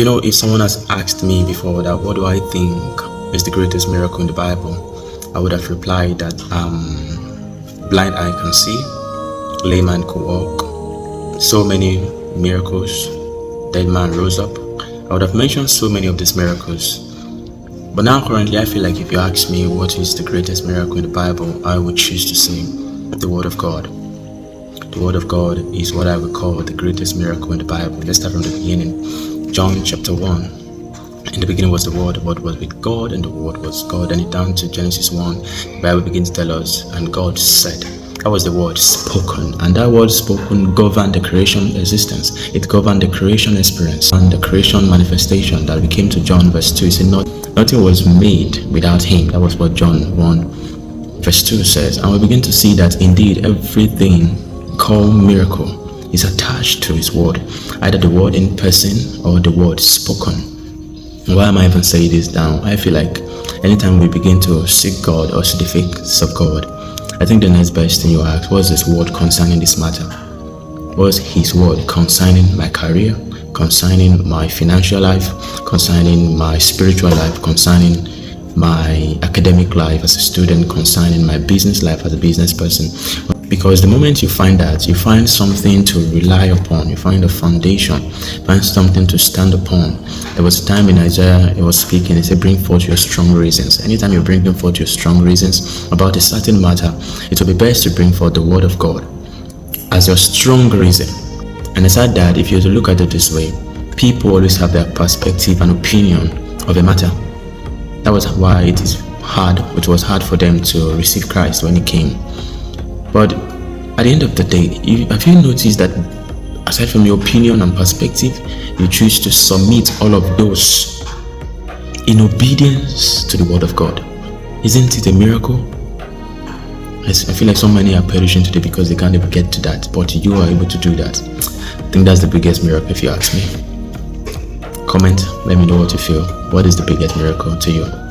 If someone has asked me before that, what do I think is the greatest miracle in the Bible, I would have replied that blind eye can see, layman could walk, so many miracles, dead man rose up. I would have mentioned so many of these miracles. But now currently I feel like if you ask me what is the greatest miracle in the Bible, I would choose to say the Word of God. The Word of God is what I would call the greatest miracle in the Bible. Let's start from the beginning. John chapter 1. In the beginning was the Word was with God, and the Word was God. And down to Genesis 1, the Bible begins to tell us, and God said. That was the word spoken, and that word spoken governed the creation existence. It governed the creation experience and the creation manifestation that we came to John verse 2. It said, nothing was made without him. That was what John 1 verse 2 says. And we begin to see that indeed everything called miracle is attached to his word, either the word in person or the word spoken. Why am I even saying this down? I feel like anytime we begin to seek God or see the face of God, I think the next best thing you ask, what's his word concerning this matter? What's his word concerning my career, concerning my financial life, concerning my spiritual life, concerning my academic life as a student, concerning my business life as a business person? Because the moment you find that, you find something to rely upon, you find a foundation, find something to stand upon. There was a time in Isaiah, he was speaking, he said, bring forth your strong reasons. Anytime you bring forth your strong reasons about a certain matter, it will be best to bring forth the word of God as your strong reason. And aside that, if you were to look at it this way, people always have their perspective and opinion of a matter. That was why it was hard for them to receive Christ when he came. But at the end of the day, have you noticed that aside from your opinion and perspective, you choose to submit all of those in obedience to the word of God? Isn't it a miracle? I feel like so many are perishing today because they can't even get to that, but you are able to do that. I think that's the biggest miracle if you ask me. Comment, let me know what you feel. What is the biggest miracle to you?